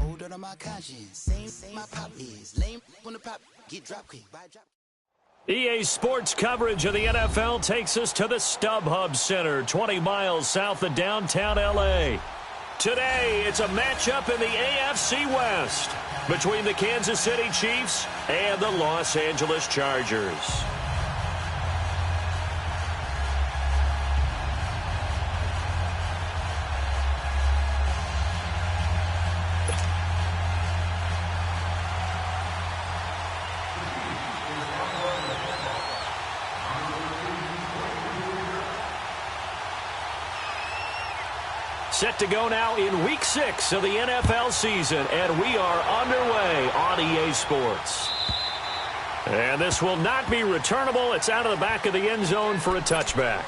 Older than my conscience. Same my pop is. Lame when the pop get drop quick. Buy drop. EA Sports coverage of the NFL takes us to the StubHub Center, 20 miles south of downtown L.A. Today, it's a matchup in the AFC West between the Kansas City Chiefs and the Los Angeles Chargers. Set to go now in Week 6 of the NFL season, and we are underway on EA Sports. And this will not be returnable. It's out of the back of the end zone for a touchback.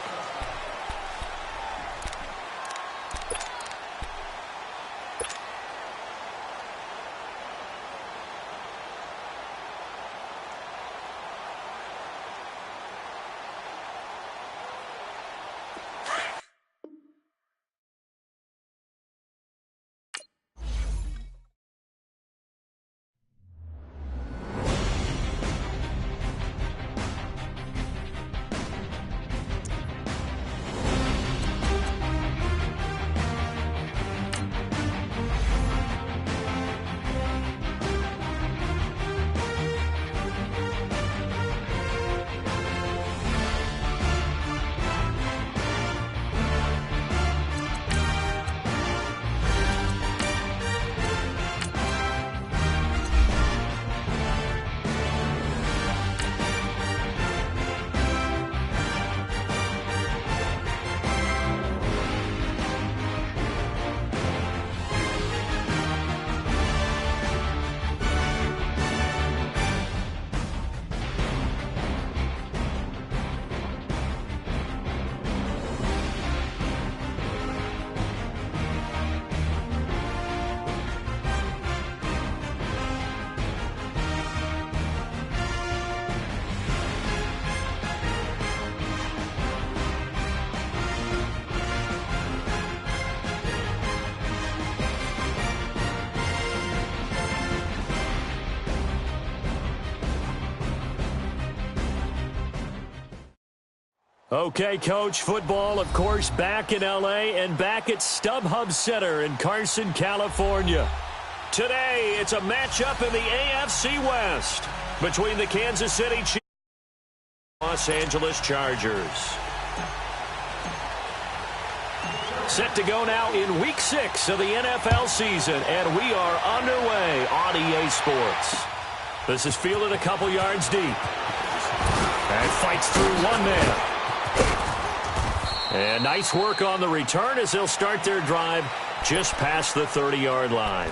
Okay, Coach, football, of course, back in L.A. and back at StubHub Center in Carson, California. Today, it's a matchup in the AFC West between the Kansas City Chiefs and Los Angeles Chargers. Set to go now in Week 6 of the NFL season, and we are underway on EA Sports. This is fielded a couple yards deep. And fights through one man. And nice work on the return as they'll start their drive just past the 30-yard line.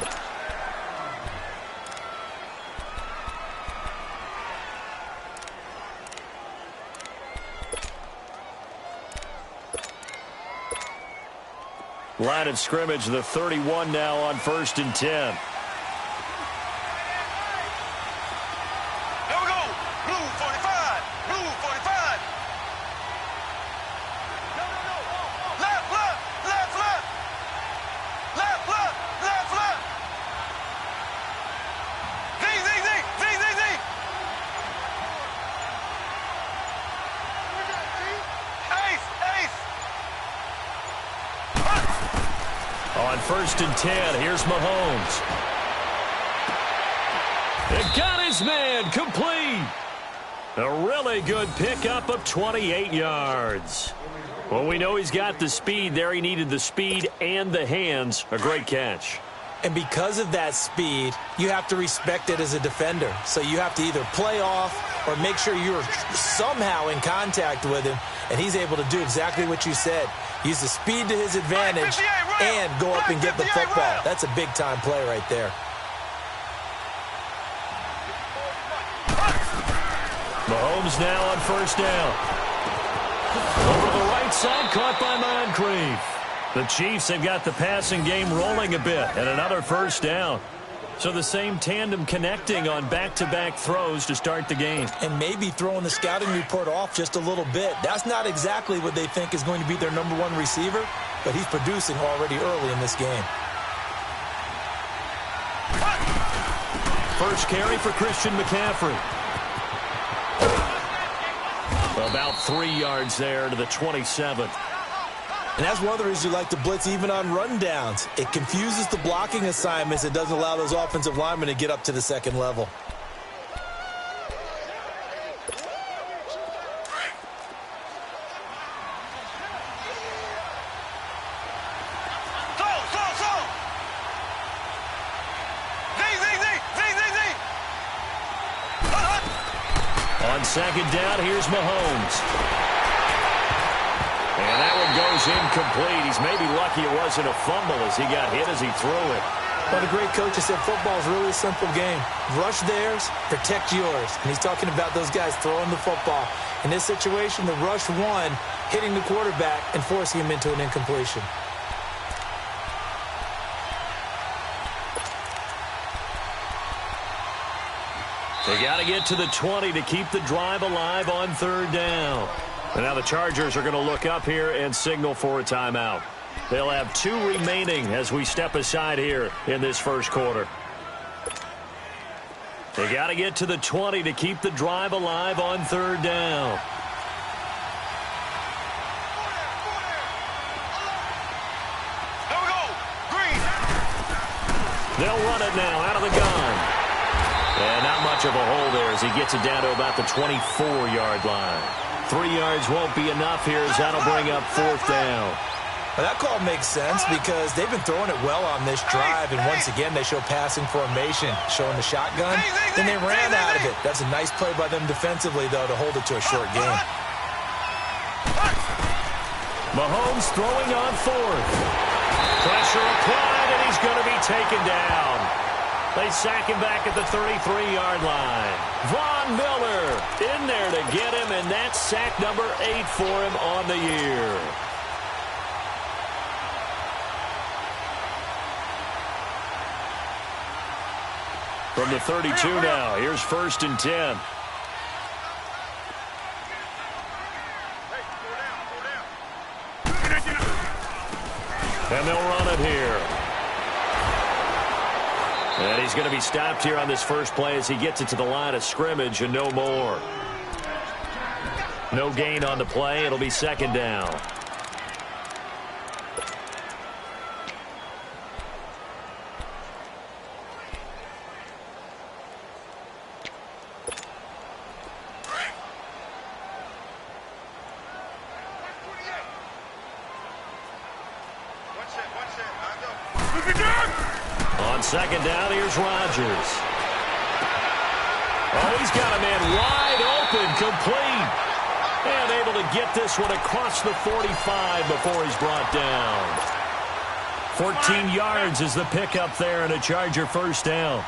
Line of scrimmage, the 31 now on 1st and 10. On 1st and 10, here's Mahomes. It got his man complete. A really good pickup of 28 yards. Well, we know he's got the speed there. He needed the speed and the hands. A great catch. And because of that speed, you have to respect it as a defender. So you have to either play off or make sure you're somehow in contact with him, and he's able to do exactly what you said. Use the speed to his advantage and go up and get the football. That's a big-time play right there. Mahomes now on 1st down. Over the right side, caught by Moncrief. The Chiefs have got the passing game rolling a bit, and another 1st down. So the same tandem connecting on back-to-back throws to start the game. And maybe throwing the scouting report off just a little bit. That's not exactly what they think is going to be their number one receiver, but he's producing already early in this game. first carry for Christian McCaffrey. About 3 yards there to the 27th. And that's one of the reasons you like to blitz even on rundowns. It confuses the blocking assignments. It doesn't allow those offensive linemen to get up to the second level. On second down, here's Mahomes. And that one goes incomplete. He's maybe lucky it wasn't a fumble as he got hit as he threw it. Well, the great coach has said football is really a simple game. Rush theirs, protect yours. And he's talking about those guys throwing the football. In this situation, the rush won, hitting the quarterback and forcing him into an incompletion. They got to get to the 20 to keep the drive alive on third down. And now the Chargers are going to look up here and signal for a timeout. They'll have 2 remaining as we step aside here in this first quarter. They got to get to the 20 to keep the drive alive on third down. They'll run it now out of the gun. And not much of a hole there as he gets it down to about the 24-yard line. 3 yards won't be enough here as that'll bring up fourth down. Well, that call makes sense because they've been throwing it well on this drive, and once again they show passing formation, showing the shotgun. Then they ran out of it. That's a nice play by them defensively, though, to hold it to a short game. Mahomes throwing on fourth. Pressure applied, and he's going to be taken down. They sack him back at the 33-yard line. Von Miller in there to get him, and that's sack number 8 for him on the year. From the 32 now, here's 1st and 10. And they'll run it here. And he's going to be stopped here on this first play as he gets it to the line of scrimmage and no more. No gain on the play. It'll be second down. On second down, here's Rodgers. Oh, he's got a man wide open, complete. And able to get this one across the 45 before he's brought down. 14 yards is the pickup there and a Charger first down.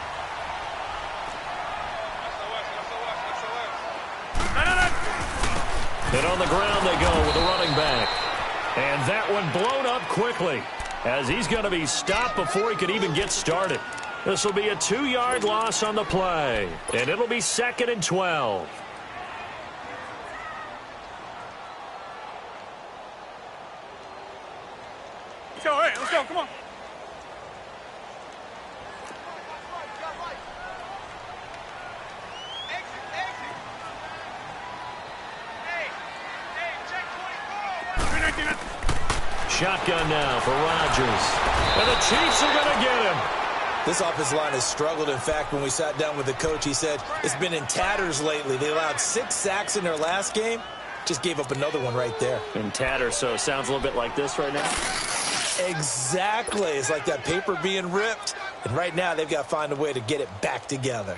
And on the ground they go with the running back. And that one blown up quickly as he's going to be stopped before he could even get started. This will be a 2-yard loss on the play, and it'll be 2nd and 12. Let's go, hey, let's go, come on. Shotgun now for Rodgers. And the Chiefs are going to get him. This offensive line has struggled. In fact, when we sat down with the coach, he said it's been in tatters lately. They allowed 6 sacks in their last game. Just gave up another one right there. In tatters, so it sounds a little bit like this right now. Exactly. It's like that paper being ripped. And right now, they've got to find a way to get it back together.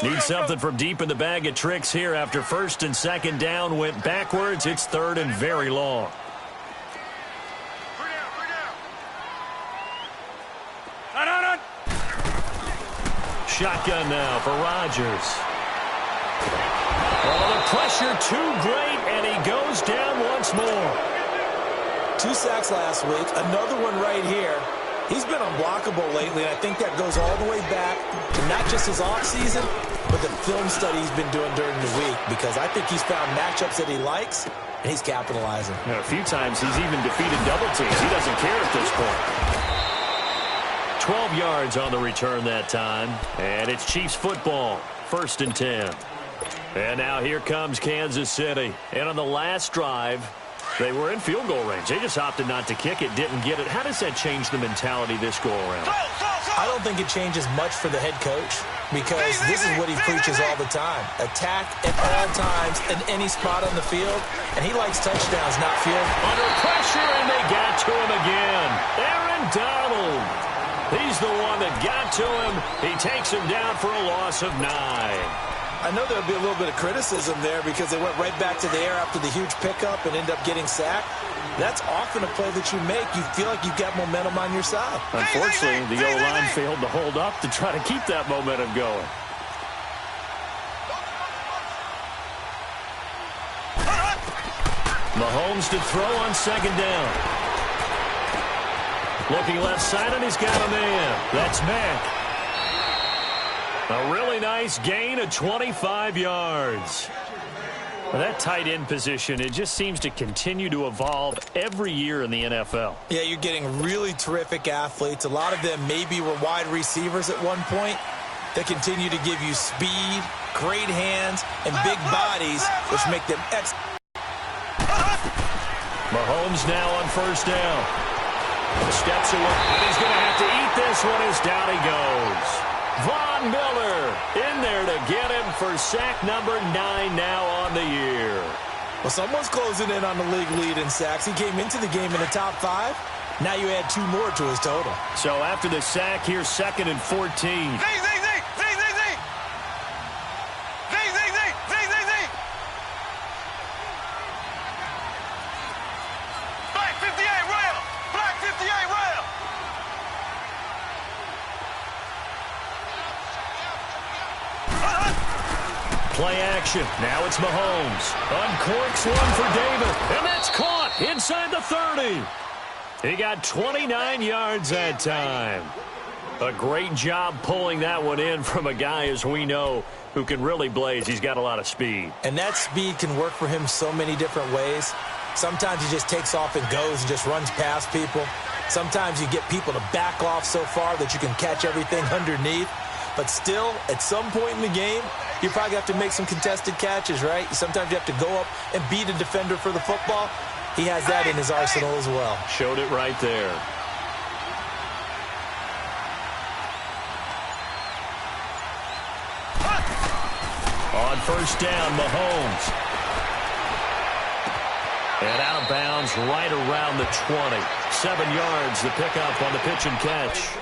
Need something from deep in the bag of tricks here after 1st and 2nd down went backwards. It's 3rd and very long. Shotgun now for Rodgers. Oh, the pressure too great, and he goes down once more. 2 sacks last week, another one right here. He's been unblockable lately, and I think that goes all the way back to not just his offseason, but the film study he's been doing during the week, because I think he's found matchups that he likes, and he's capitalizing. A few times he's even defeated double teams. He doesn't care at this point. 12 yards on the return that time, and it's Chiefs football, 1st and 10. And now here comes Kansas City. And on the last drive, they were in field goal range. They just opted not to kick it, didn't get it. How does that change the mentality this go-around? I don't think it changes much for the head coach, because this is what he preaches all the time. Attack at all times in any spot on the field, and he likes touchdowns, not field. Under pressure, and they got to him again. Aaron Donald. He's the one that got to him. He takes him down for a loss of 9. I know there'll be a little bit of criticism there because they went right back to the air after the huge pickup and end up getting sacked. That's often a play that you make. You feel like you've got momentum on your side. Unfortunately, the O-line failed to hold up to try to keep that momentum going. Mahomes to throw on 2nd down. Looking left side, and he's got a man. That's Mack. A really nice gain of 25 yards. Well, that tight end position, it just seems to continue to evolve every year in the NFL. Yeah, you're getting really terrific athletes. A lot of them maybe were wide receivers at one point. They continue to give you speed, great hands, and big bodies, which make them excellent. Mahomes now on 1st down. Steps away, and he's going to have to eat this one as down he goes. Von Miller in there to get him for sack number 9 now on the year. Well, someone's closing in on the league lead in sacks. He came into the game in the top 5. Now you add 2 more to his total. So after the sack, here's 2nd and 14. Play action. Now it's Mahomes. Uncorks one for Davis. And that's caught inside the 30. He got 29 yards that time. A great job pulling that one in from a guy, as we know, who can really blaze. He's got a lot of speed. And that speed can work for him so many different ways. Sometimes he just takes off and goes and just runs past people. Sometimes you get people to back off so far that you can catch everything underneath. But still, at some point in the game, you probably have to make some contested catches, right? Sometimes you have to go up and beat a defender for the football. He has that in his arsenal as well. Showed it right there. On 1st down, Mahomes. And out of bounds right around the 20. 7 yards, the pickup on the pitch and catch.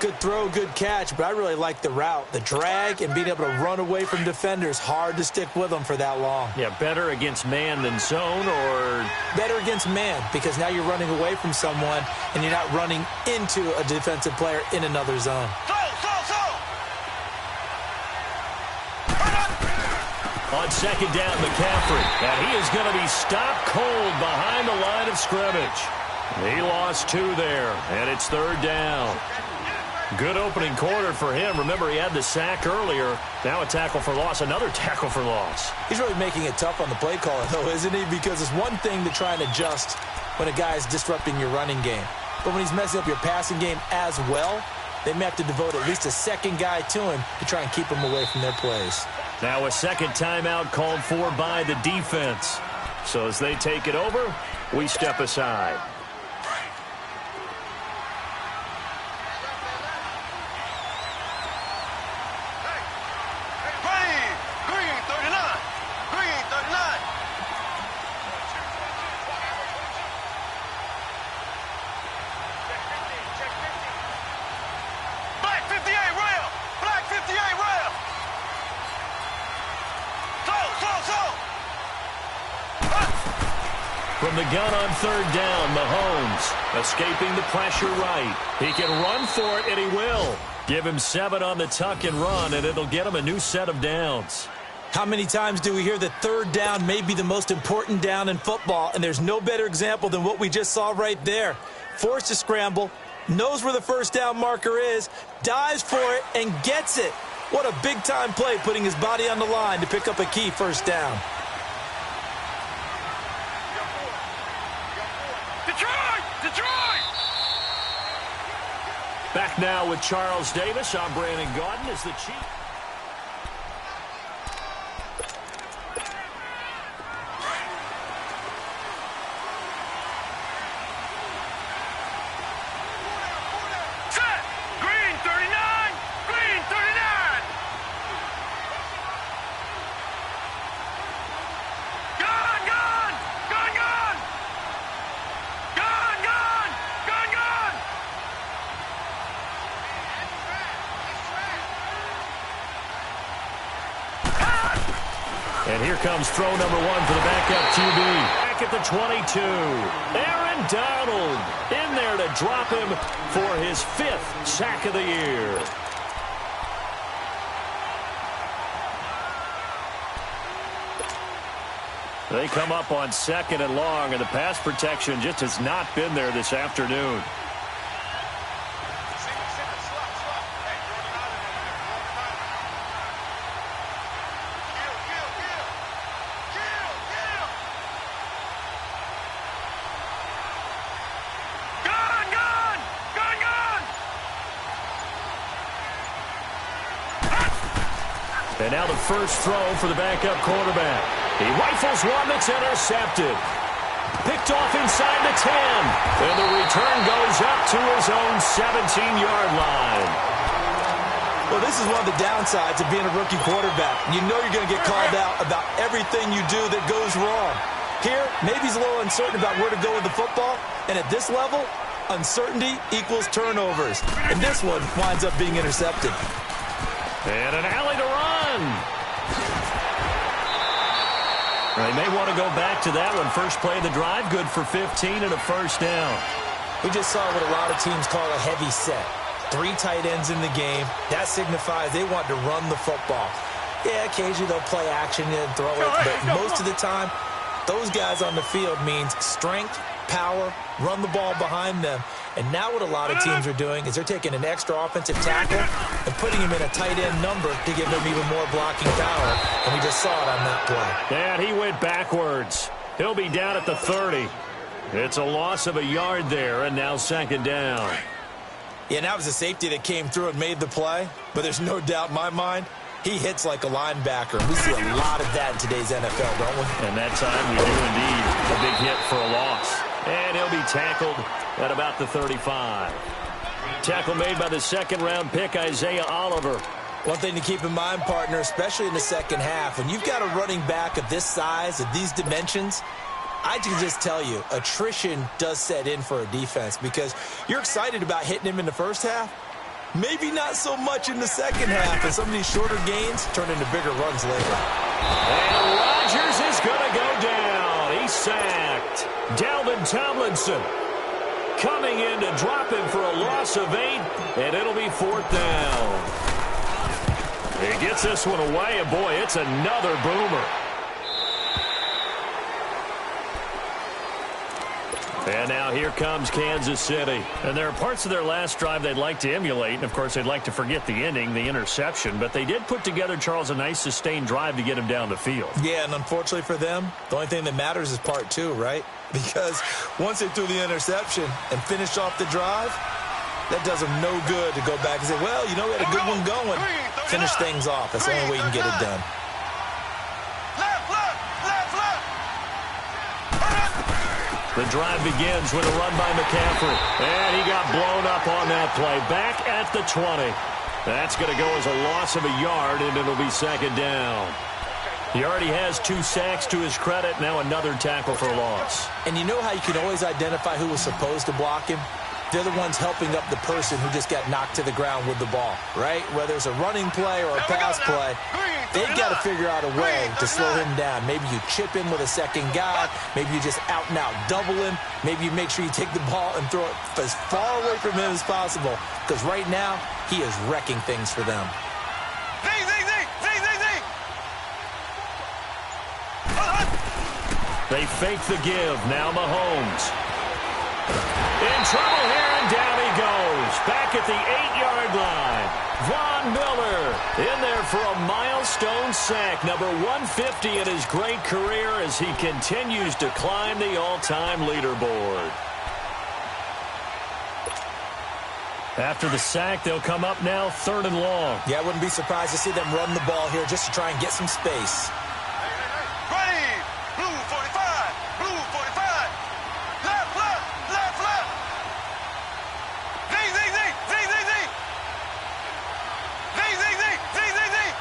Good throw, good catch, but I really like the route. The drag and being able to run away from defenders, hard to stick with them for that long. Yeah, better against man than zone, or? Better against man, because now you're running away from someone and you're not running into a defensive player in another zone. On 2nd down, McCaffrey. And he is going to be stopped cold behind the line of scrimmage. He lost 2 there, and it's 3rd down. Good opening quarter for him. Remember, he had the sack earlier. Now a tackle for loss, another tackle for loss. He's really making it tough on the play caller, though, isn't he? Because it's one thing to try and adjust when a guy is disrupting your running game. But when he's messing up your passing game as well, they may have to devote at least a second guy to him to try and keep him away from their plays. Now a second timeout called for by the defense. So as they take it over, we step aside. From the gun on 3rd down, Mahomes escaping the pressure right. He can run for it, and he will. Give him 7 on the tuck and run, and it'll get him a new set of downs. How many times do we hear that 3rd down may be the most important down in football, and there's no better example than what we just saw right there. Forced to scramble, knows where the 1st down marker is, dives for it, and gets it. What a big-time play, putting his body on the line to pick up a key first down. Detroit! Detroit! Back now with Charles Davis. I'm Brandon Gaudin as the Chief. Set! Green 39! Green 39! Gun! Gun! Gun! Gun! Gun! Gun! Gun! Gun! And here comes throw number one for the backup QB. Back at the 22. Aaron Donald in there to drop him for his 5th sack of the year. They come up on 2nd and long, and the pass protection just has not been there this afternoon. Gun! Gun! Gun! Gun! And now the first throw for the backup quarterback. He rifles one that's intercepted. Picked off inside the 10. And the return goes up to his own 17-yard line. Well, this is one of the downsides of being a rookie quarterback. You know you're going to get called out about everything you do that goes wrong. Here, maybe he's a little uncertain about where to go with the football. And at this level, uncertainty equals turnovers. And this one winds up being intercepted. And an alley to run. They may want to go back to that one. First play of the drive, good for 15 and a first down. We just saw what a lot of teams call a heavy set. 3 tight ends in the game. That signifies they want to run the football. Yeah, occasionally they'll play action and throw it, but most of the time, those guys on the field means strength, power, run the ball behind them. And now what a lot of teams are doing is they're taking an extra offensive tackle and putting him in a tight end number to give them even more blocking power. And we just saw it on that play. And he went backwards. He'll be down at the 30. It's a loss of a yard there, and now 2nd down. Yeah, and that was a safety that came through and made the play. But there's no doubt in my mind, he hits like a linebacker. We see a lot of that in today's NFL, don't we? And that time we do indeed. A big hit for a loss. And he'll be tackled at about the 35. Tackle made by the 2nd-round pick, Isaiah Oliver. One thing to keep in mind, partner, especially in the second half, when you've got a running back of this size, of these dimensions, I can just tell you, attrition does set in for a defense because you're excited about hitting him in the first half. Maybe not so much in the second half, and some of these shorter gains turn into bigger runs later. And Rodgers is going to go down. He's sacked. Dalvin Tomlinson coming in to drop him for a loss of 8, and it'll be 4th down. He gets this one away, and boy, it's another boomer. And now here comes Kansas City. And there are parts of their last drive they'd like to emulate. And, of course, they'd like to forget the ending, the interception. But they did put together, Charles, a nice sustained drive to get him down the field. Yeah, and unfortunately for them, the only thing that matters is part 2, right? Because once they threw the interception and finished off the drive, that does them no good to go back and say, well, you know, we had a good one going. Finish things off. That's the only way you can get it done. The drive begins with a run by McCaffrey. And he got blown up on that play. Back at the 20. That's going to go as a loss of a yard, and it'll be 2nd down. He already has 2 sacks to his credit. Now another tackle for a loss. And you know how you can always identify who was supposed to block him? They're the ones helping up the person who just got knocked to the ground with the ball, right? Whether it's a running play or a pass play, they've got to figure out a way to slow him down. Maybe you chip him with a second guy. Maybe you just out-and-out double him. Maybe you make sure you take the ball and throw it as far away from him as possible. Because right now, he is wrecking things for them. They fake the give. Now Mahomes. In trouble here, and down he goes. Back at the 8-yard line. Von Miller in there for a milestone sack, number 150 in his great career as he continues to climb the all-time leaderboard. After the sack, they'll come up now 3rd and long. Yeah, I wouldn't be surprised to see them run the ball here just to try and get some space. Ready. Blue 45. Blue 45. Left, left, left, left. Zing, zing, zing, zing, zing, zing. Zing, zing, zing, zing, zing, zing.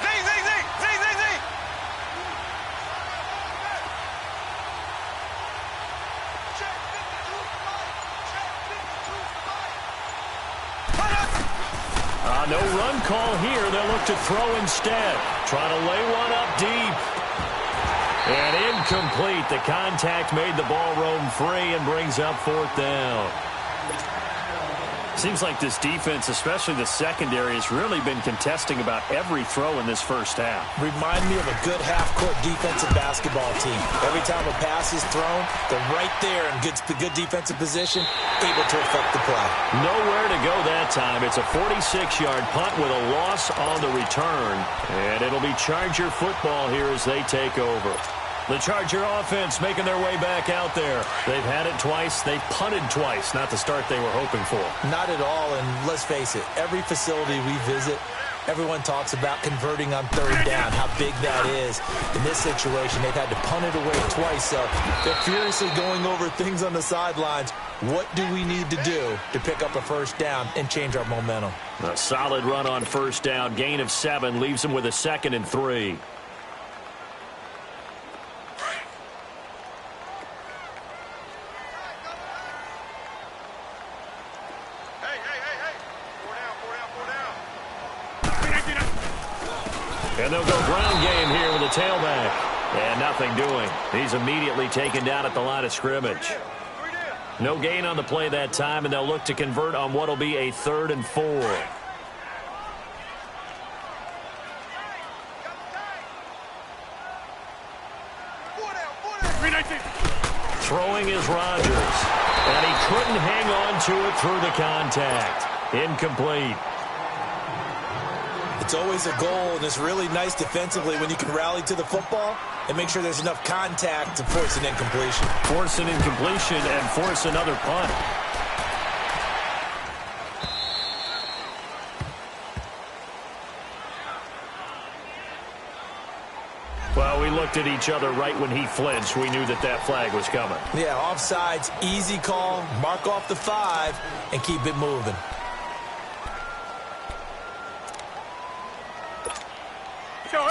Zing, zing, zing, zing, zing, zing. No run call here. They'll look to throw instead. Trying to lay one up deep. And incomplete. The contact made the ball roam free and brings up 4th down. Seems like this defense, especially the secondary, has really been contesting about every throw in this first half. Remind me of a good half-court defensive basketball team. Every time a pass is thrown, they're right there in good defensive position, able to affect the play. Nowhere to go that time. It's a 46-yard punt with a loss on the return. And it'll be Charger football here as they take over. The Charger offense making their way back out there. They've had it twice. They've punted twice. Not the start they were hoping for. Not at all, and let's face it, every facility we visit, everyone talks about converting on 3rd down, how big that is. In this situation, they've had to punt it away twice, so they're furiously going over things on the sidelines. What do we need to do to pick up a 1st down and change our momentum? A solid run on 1st down. Gain of 7 leaves them with a 2nd and 3. And they'll go ground game here with a tailback. And nothing doing. He's immediately taken down at the line of scrimmage. No gain on the play that time, and they'll look to convert on what will be a 3rd and 4. Throwing is Rodgers. And he couldn't hang on to it through the contact. Incomplete. It's always a goal, and it's really nice defensively when you can rally to the football and make sure there's enough contact to force an incompletion. Force an incompletion and force another punt. Well, we looked at each other right when he flinched. We knew that that flag was coming. Yeah, offsides, easy call, mark off the 5, and keep it moving.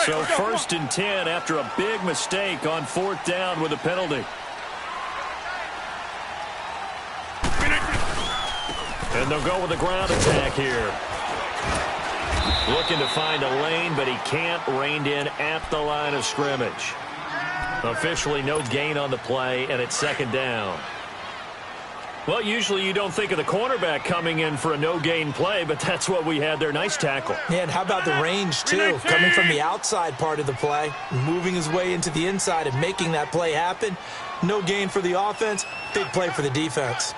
So 1st and 10 after a big mistake on 4th down with a penalty. And they'll go with a ground attack here. Looking to find a lane, but he can't. Reined in at the line of scrimmage. Officially no gain on the play, and it's 2nd down. Well, usually you don't think of the cornerback coming in for a no-gain play, but that's what we had there. Nice tackle. Yeah, and how about the range, too? Coming from the outside part of the play, moving his way into the inside and making that play happen. No gain for the offense, big play for the defense.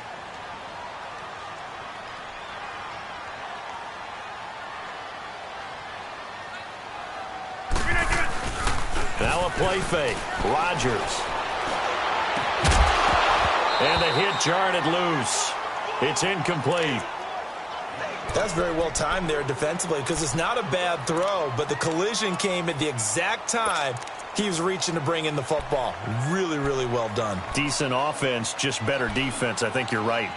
Now a play fake. Rodgers. And the hit jarred it loose. It's incomplete. That's very well timed there defensively because it's not a bad throw, but the collision came at the exact time he was reaching to bring in the football. Really, really well done. Decent offense, just better defense. I think you're right.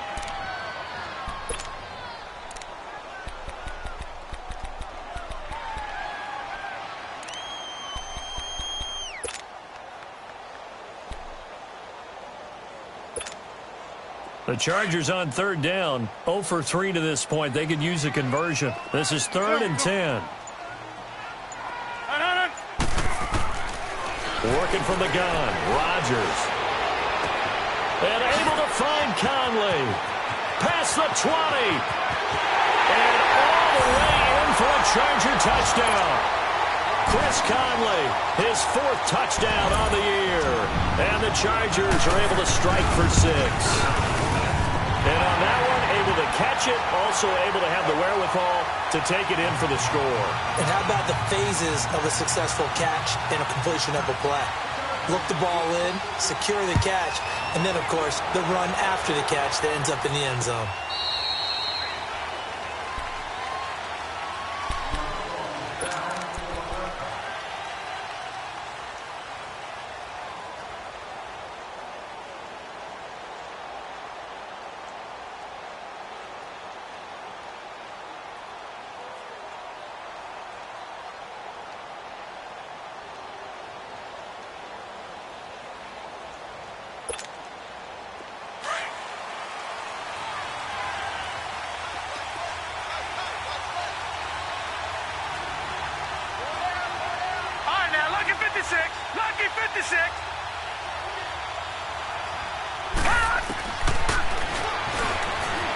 The Chargers on 3rd down, 0 for 3 to this point. They could use a conversion. This is 3rd and 10. Working from the gun, Rodgers. And able to find Conley. Past the 20. And all the way in for a Charger touchdown. Chris Conley, his 4th touchdown on the year. And the Chargers are able to strike for 6. And on that one, able to catch it, also able to have the wherewithal to take it in for the score. And how about the phases of a successful catch and a completion of a play? Look the ball in, secure the catch, and then, of course, the run after the catch that ends up in the end zone. Lucky 56.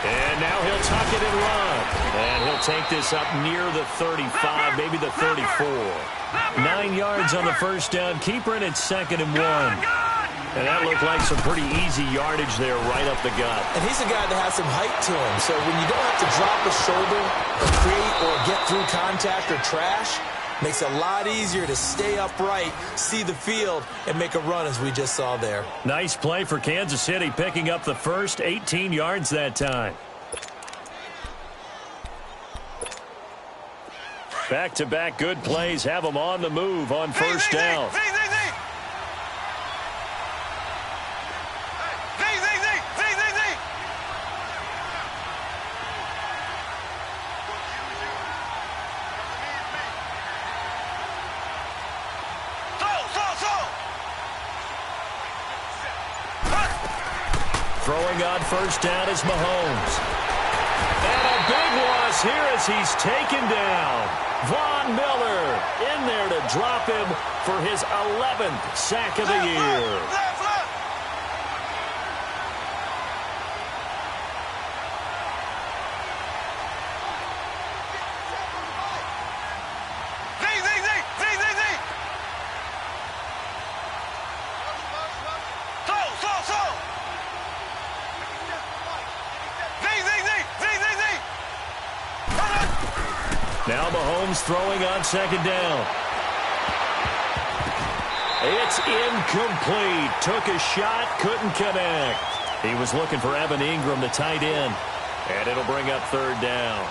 And now he'll tuck it and run. And he'll take this up near the 35, maybe the 34. 9 yards on the first down. Keeper in at 2nd and 1. And that looked like some pretty easy yardage there right up the gut. And he's a guy that has some height to him. So when you don't have to drop a shoulder or create or get through contact or trash, makes it a lot easier to stay upright, see the field, and make a run as we just saw there. Nice play for Kansas City, picking up the first 18 yards that time. Back-to-back good plays have them on the move on first down. Throwing on first down is Mahomes. And a big loss here as he's taken down. Von Miller in there to drop him for his 11th sack of the year. Now Mahomes throwing on second down. It's incomplete. Took a shot, couldn't connect. He was looking for Evan Ingram, the tight end. And it'll bring up third down.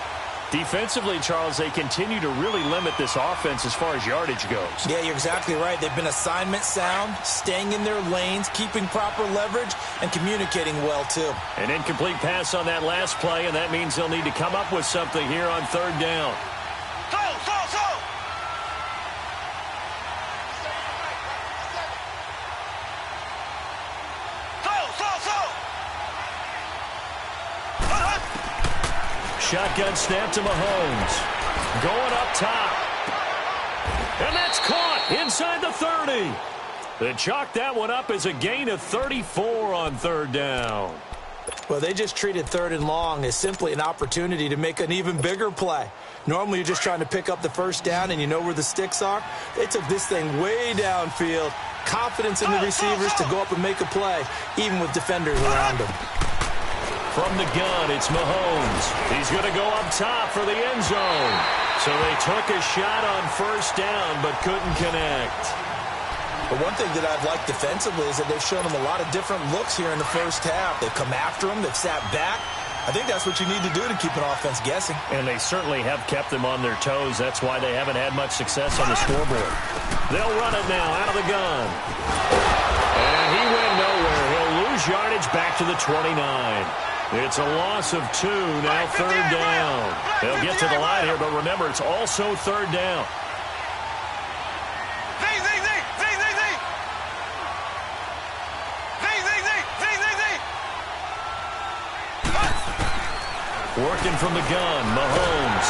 Defensively, Charles, they continue to really limit this offense as far as yardage goes. Yeah, you're exactly right. They've been assignment sound, staying in their lanes, keeping proper leverage, and communicating well, too. An incomplete pass on that last play, and that means they'll need to come up with something here on third down. Shotgun snap to Mahomes. Going up top. And that's caught inside the 30. They chalked that one up as a gain of 34 on third down. Well, they just treated third and long as simply an opportunity to make an even bigger play. Normally, you're just trying to pick up the first down and you know where the sticks are. They took this thing way downfield. Confidence in the receivers to go up and make a play, even with defenders around them. From the gun, it's Mahomes. He's going to go up top for the end zone. So they took a shot on first down but couldn't connect. But one thing that I've liked defensively is that they've shown them a lot of different looks here in the first half. They've come after them. They've sat back. I think that's what you need to do to keep an offense guessing. And they certainly have kept them on their toes. That's why they haven't had much success on the scoreboard. They'll run it now out of the gun. And he went nowhere. He'll lose yardage back to the 29. It's a loss of 2, now third down. They'll get to the line here, but remember, it's also third down. Working from the gun, Mahomes.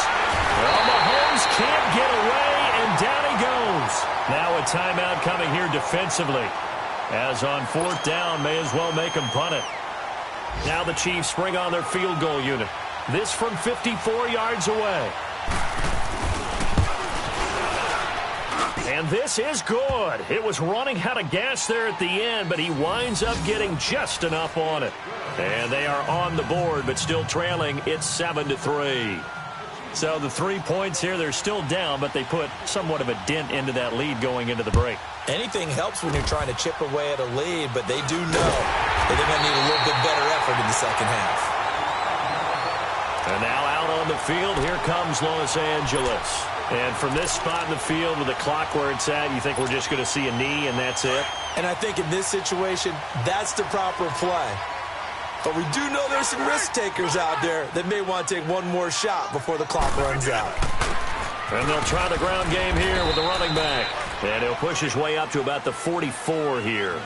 Well, Mahomes can't get away, and down he goes. Now a timeout coming here defensively. As on fourth down, may as well make him punt it. Now the Chiefs bring on their field goal unit. This from 54 yards away. And this is good. It was running out of gas there at the end, but he winds up getting just enough on it. And they are on the board, but still trailing. It's 7-3. So the 3 points here, they're still down, but they put somewhat of a dent into that lead going into the break. Anything helps when you're trying to chip away at a lead, but they do know that they're going to need a little bit better effort in the second half. And now out on the field, here comes Los Angeles. And from this spot in the field with the clock where it's at, you think we're just going to see a knee and that's it? And I think in this situation, that's the proper play. But we do know there's some risk takers out there that may want to take one more shot before the clock runs out. And they'll try the ground game here with the running back. And he'll push his way up to about the 44 here.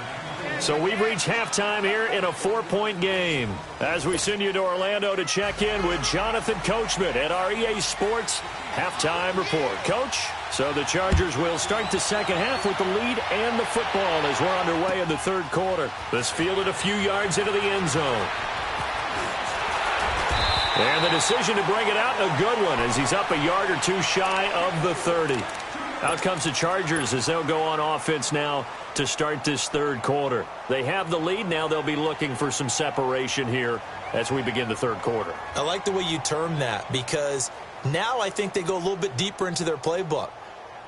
So we've reached halftime here in a 4-point game. As we send you to Orlando to check in with Jonathan Coachman at our EA Sports Halftime Report. Coach, so the Chargers will start the second half with the lead and the football as we're underway in the third quarter. This fielded a few yards into the end zone. And the decision to bring it out, a good one, as he's up a yard or two shy of the 30. Out comes the Chargers as they'll go on offense now to start this third quarter. They have the lead. Now they'll be looking for some separation here as we begin the third quarter. I like the way you term that because now I think they go a little bit deeper into their playbook.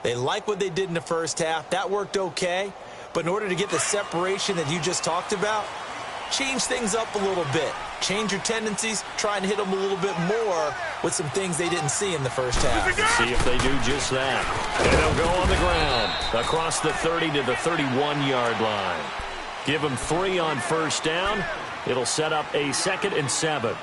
They like what they did in the first half. That worked okay. But in order to get the separation that you just talked about, change things up a little bit. Change your tendencies, try and hit them a little bit more with some things they didn't see in the first half. See if they do just that. And they'll go on the ground across the 30 to the 31-yard line. Give them 3 on first down. It'll set up a 2nd and 7.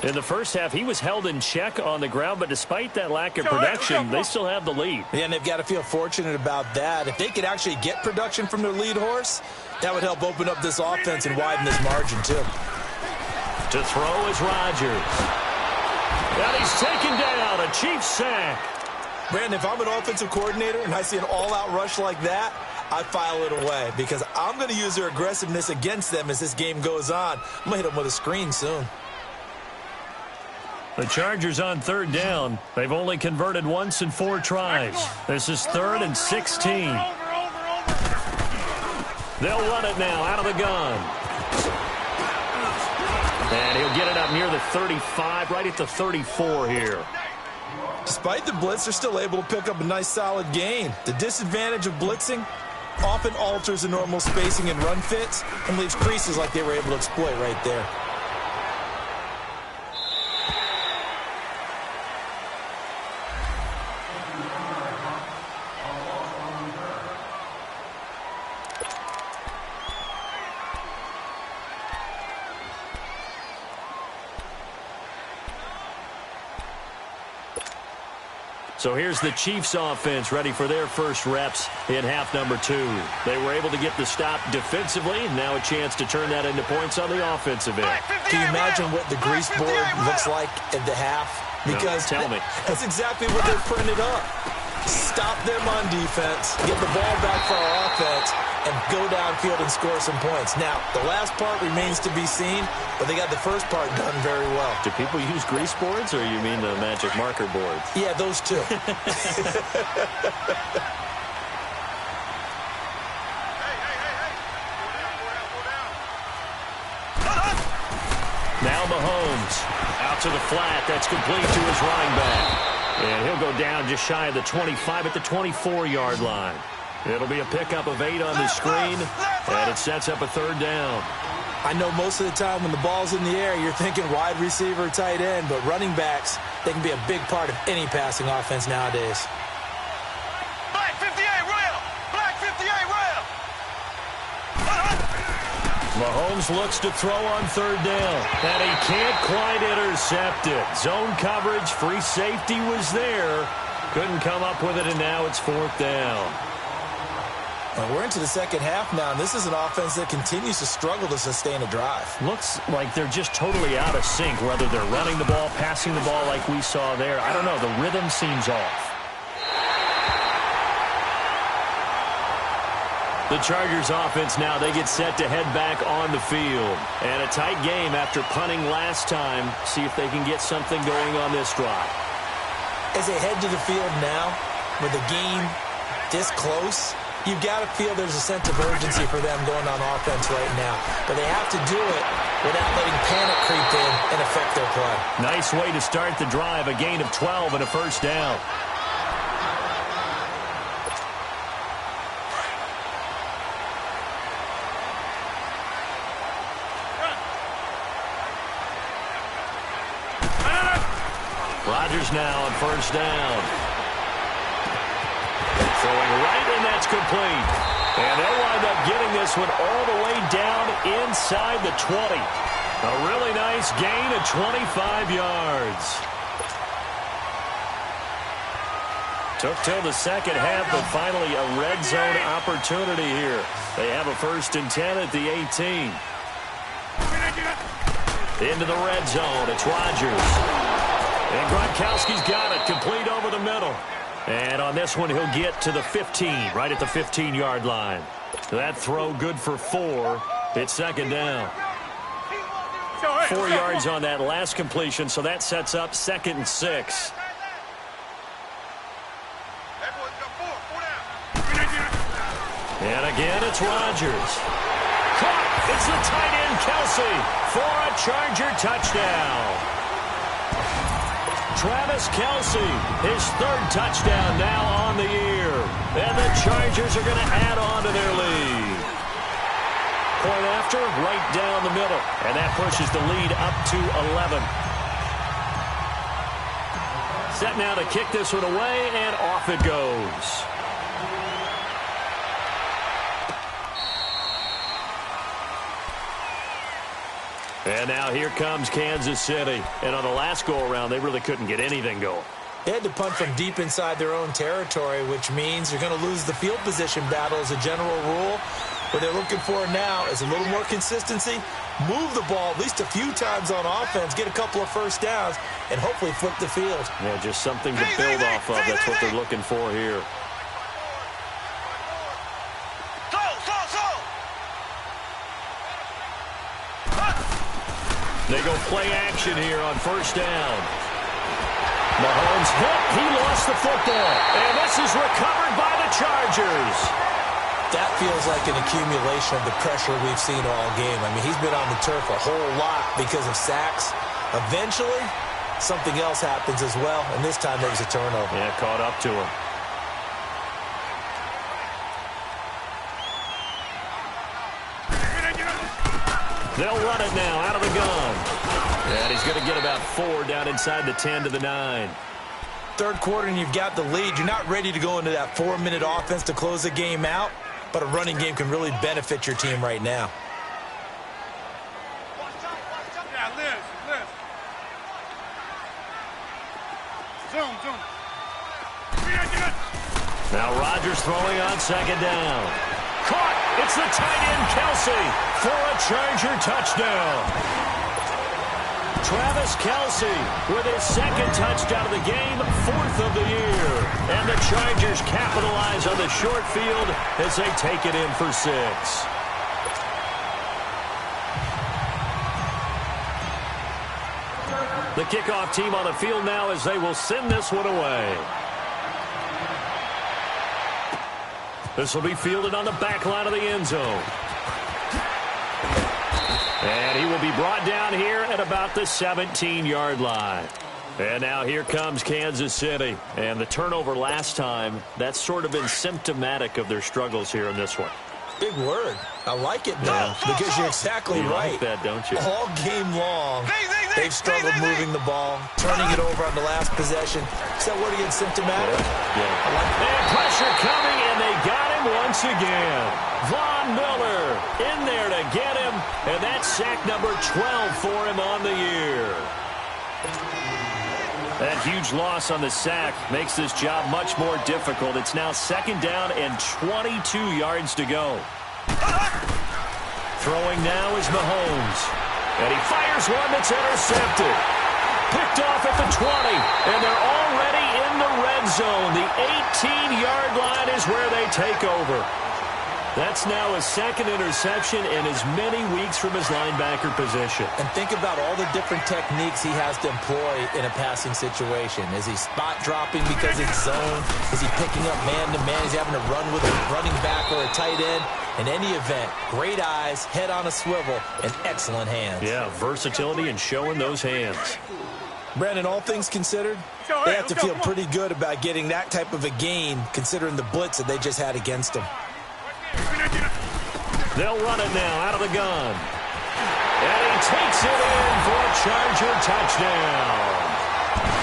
In the first half, he was held in check on the ground, but despite that lack of production, they still have the lead. Yeah, and they've got to feel fortunate about that. If they could actually get production from their lead horse, that would help open up this offense and widen this margin, too. To throw is Rodgers. And he's taken down, a Chiefs sack. Brandon, if I'm an offensive coordinator and I see an all-out rush like that, I file it away because I'm going to use their aggressiveness against them as this game goes on. I'm going to hit them with a screen soon. The Chargers on third down. They've only converted once in 4 tries. This is 3rd and 16. They'll run it now out of the gun. And he'll get it up near the 35, right at the 34 here. Despite the blitz, they're still able to pick up a nice solid gain. The disadvantage of blitzing often alters the normal spacing and run fits and leaves creases like they were able to exploit right there. So here's the Chiefs offense ready for their first reps in half number 2. They were able to get the stop defensively, and now a chance to turn that into points on the offensive end. Can you imagine what the grease board looks like at the half? Because no, tell me. That's exactly what they're printed up. Stop them on defense, get the ball back for our offense, and go downfield and score some points. Now, the last part remains to be seen, but they got the first part done very well. Do people use grease boards, or you mean the magic marker boards? Yeah, those two. Now Mahomes out to the flat. That's complete to his running back. And he'll go down just shy of the 25 at the 24-yard line. It'll be a pickup of 8 on the screen, and it sets up a 3rd down. I know most of the time when the ball's in the air, you're thinking wide receiver, tight end, but running backs, they can be a big part of any passing offense nowadays. Black 58 rail! Black 58 rail! Mahomes looks to throw on 3rd down, and he can't quite intercept it. Zone coverage, free safety was there. Couldn't come up with it, and now it's 4th down. Well, we're into the second half now, and this is an offense that continues to struggle to sustain a drive. Looks like they're just totally out of sync, whether they're running the ball, passing the ball like we saw there. I don't know. The rhythm seems off. The Chargers offense now, they get set to head back on the field. And a tight game after punting last time. See if they can get something going on this drive. As they head to the field now, with a game this close, you've got to feel there's a sense of urgency for them going on offense right now. But they have to do it without letting panic creep in and affect their play. Nice way to start the drive, a gain of 12 and a first down. Rodgers now on first down. Throwing right, and that's complete. And they'll wind up getting this one all the way down inside the 20. A really nice gain of 25 yards. Took till the second half, but finally a red zone opportunity here. They have a 1st and 10 at the 18. Into the red zone. It's Rodgers. And Gronkowski's got it, complete over the middle. And on this one, he'll get to the 15, right at the 15-yard line. That throw good for 4. It's second down. 4 yards on that last completion, so that sets up 2nd and 6. And again, it's Rodgers. Caught! It's the tight end, Kelsey, for a Charger touchdown. Travis Kelsey, his 3rd touchdown now on the year. And the Chargers are going to add on to their lead. Point after, right down the middle. And that pushes the lead up to 11. Set now to kick this one away, and off it goes. And now here comes Kansas City. And on the last go-around, they really couldn't get anything going. They had to punt from deep inside their own territory, which means you're going to lose the field position battle as a general rule. What they're looking for now is a little more consistency, move the ball at least a few times on offense, get a couple of first downs, and hopefully flip the field. Yeah, just something to build off of. That's what they're looking for here. They go play action here on first down. Mahomes hit. He lost the football. And this is recovered by the Chargers. That feels like an accumulation of the pressure we've seen all game. I mean, he's been on the turf a whole lot because of sacks. Eventually, something else happens as well, and this time there was a turnover. Yeah, caught up to him. They'll run it now out of the gun. And he's going to get about 4 down inside the 10 to the 9. Third quarter and you've got the lead. You're not ready to go into that 4-minute offense to close the game out, but a running game can really benefit your team right now. Now Rodgers throwing on second down. Caught! It's the tight end, Kelsey, for a Charger touchdown. Travis Kelsey with his 2nd touchdown of the game, 4th of the year. And the Chargers capitalize on the short field as they take it in for 6. The kickoff team on the field now as they will send this one away. This will be fielded on the back line of the end zone. And he will be brought down here at about the 17-yard line. And now here comes Kansas City. And the turnover last time, that's sort of been symptomatic of their struggles here in this one. Big word. I like it, though, because you're exactly right. You like that, don't you? All game long, they've struggled moving the ball, turning it over on the last possession. Is that word again, symptomatic? Yeah. I like that. And pressure coming, and they got him once again. Von Miller in there to get him, and that's sack number 12 for him on the year. That huge loss on the sack makes this job much more difficult. It's now 2nd down and 22 yards to go. Throwing now is Mahomes. And he fires one that's intercepted. Picked off at the 20. And they're already in the red zone. The 18-yard line is where they take over. That's now his second interception in as many weeks from his linebacker position. And think about all the different techniques he has to employ in a passing situation. Is he spot dropping because it's zone? Is he picking up man-to-man? Is he having to run with a running back or a tight end? In any event, great eyes, head on a swivel, and excellent hands. Yeah, versatility and showing those hands. Brandon, all things considered, they have to feel pretty good about getting that type of a gain considering the blitz that they just had against them. They'll run it now out of the gun. And he takes it in for a Charger touchdown.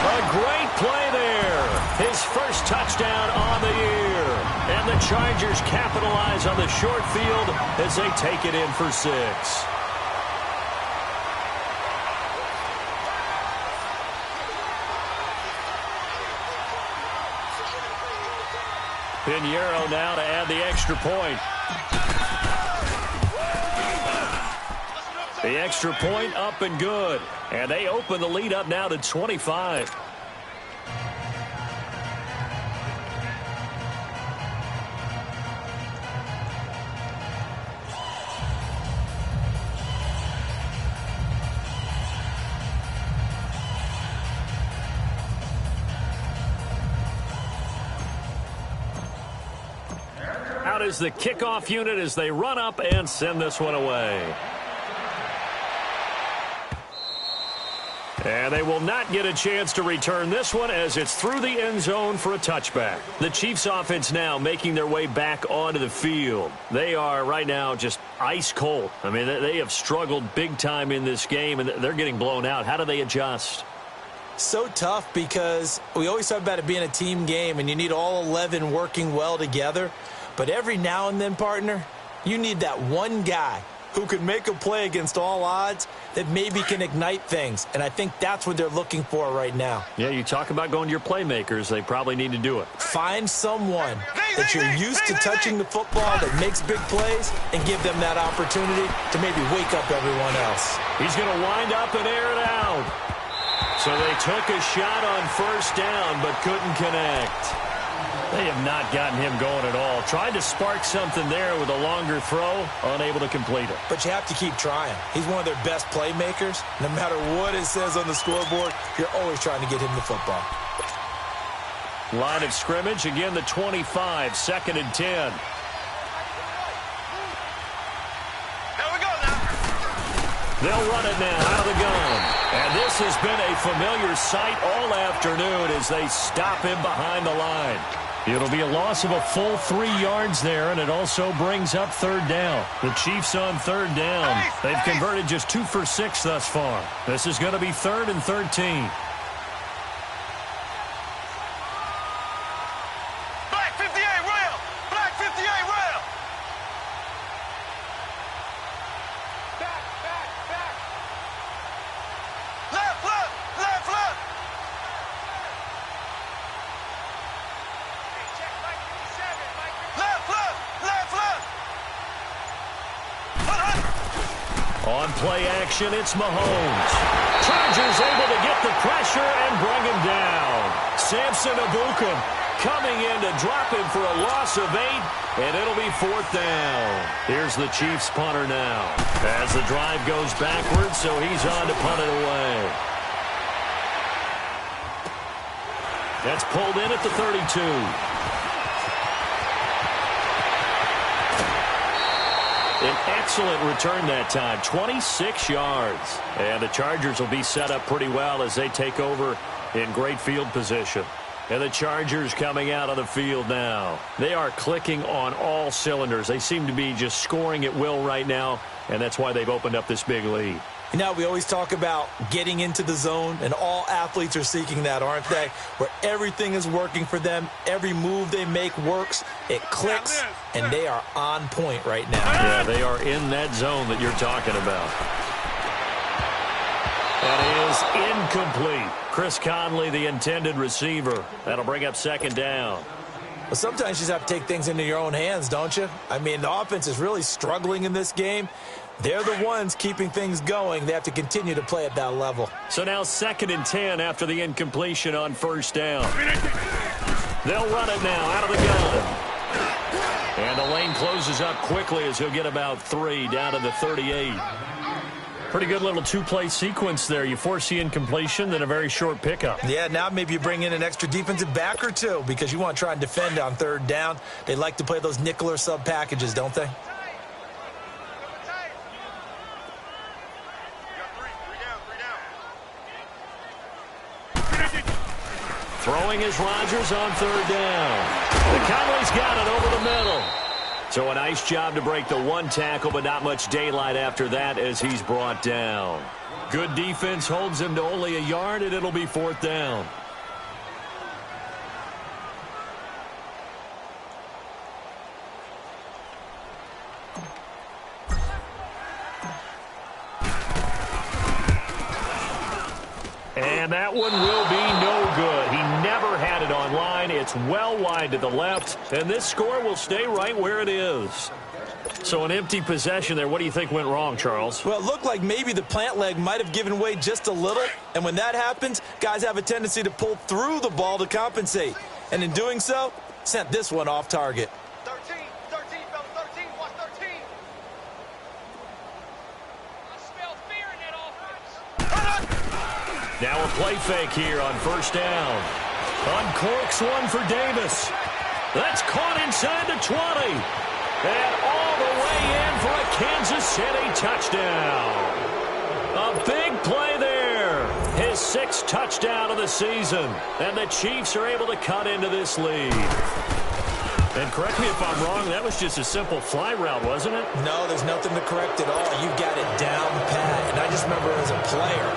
A great play there. His first touchdown on the year. And the Chargers capitalize on the short field as they take it in for 6. Pinheiro now to add the extra point. The extra point up and good. And they open the lead up now to 25. Out is the kickoff unit as they run up and send this one away. And they will not get a chance to return this one as it's through the end zone for a touchback. The Chiefs offense now making their way back onto the field. They are right now just ice cold. I mean, they have struggled big time in this game, and they're getting blown out. How do they adjust? So tough because we always talk about it being a team game, and you need all 11 working well together. But every now and then, partner, you need that one guy who can make a play against all odds that maybe can ignite things. And I think that's what they're looking for right now. Yeah, you talk about going to your playmakers. They probably need to do it. Find someone that you're used to touching the football that makes big plays and give them that opportunity to maybe wake up everyone else. He's going to wind up and air it out. So they took a shot on first down but couldn't connect. They have not gotten him going at all. Tried to spark something there with a longer throw, unable to complete it. But you have to keep trying. He's one of their best playmakers. No matter what it says on the scoreboard, you're always trying to get him the football. Line of scrimmage, again the 25, 2nd and 10. There we go now. They'll run it now out of the gun. And this has been a familiar sight all afternoon as they stop him behind the line. It'll be a loss of a full 3 yards there, and it also brings up 3rd down. The Chiefs on 3rd down. They've converted just 2 for 6 thus far. This is going to be 3rd and 13. Black 58 rail. Black 58 rail. Back. Left. On play action, it's Mahomes. Chargers able to get the pressure and bring him down. Samson Ebukam coming in to drop him for a loss of 8, and it'll be 4th down. Here's the Chiefs punter now. As the drive goes backwards, so he's on to punt it away. That's pulled in at the 32. An excellent return that time, 26 yards. And the Chargers will be set up pretty well as they take over in great field position. And the Chargers coming out on the field now. They are clicking on all cylinders. They seem to be just scoring at will right now, and that's why they've opened up this big lead. You know, we always talk about getting into the zone, and all athletes are seeking that, aren't they? Where everything is working for them, every move they make works, it clicks, and they are on point right now. Yeah, they are in that zone that you're talking about. That is incomplete. Chris Conley, the intended receiver. That'll bring up 2nd down. Well, sometimes you just have to take things into your own hands, don't you? I mean, the offense is really struggling in this game. They're the ones keeping things going. They have to continue to play at that level. So now 2nd and 10 after the incompletion on first down. They'll run it now out of the gun. And the lane closes up quickly as he'll get about 3 down to the 38. Pretty good little two-play sequence there. You force the incompletion, then a very short pickup. Yeah, now maybe you bring in an extra defensive back or two because you want to try and defend on 3rd down. They like to play those nickel or sub packages, don't they? Throwing is Rodgers on 3rd down. The Conley's got it over the middle. So a nice job to break the 1 tackle, but not much daylight after that as he's brought down. Good defense holds him to only a yard, and it'll be 4th down. And that one will be no good. He never had it on line. It's well wide to the left, and this score will stay right where it is. So an empty possession there. What do you think went wrong, Charles? Well, it looked like maybe the plant leg might have given way just a little, and when that happens, guys have a tendency to pull through the ball to compensate. And in doing so, sent this one off target. 13, fellas, 13, watch 13. I smell fear in that offense. Now a play fake here on 1st down. Uncorks one for Davis. That's caught inside the 20. And all the way in for a Kansas City touchdown. A big play there. His 6th touchdown of the season. And the Chiefs are able to cut into this lead. And correct me if I'm wrong, that was just a simple fly route, wasn't it? No, there's nothing to correct at all. You got it down pat. And I just remember as a player,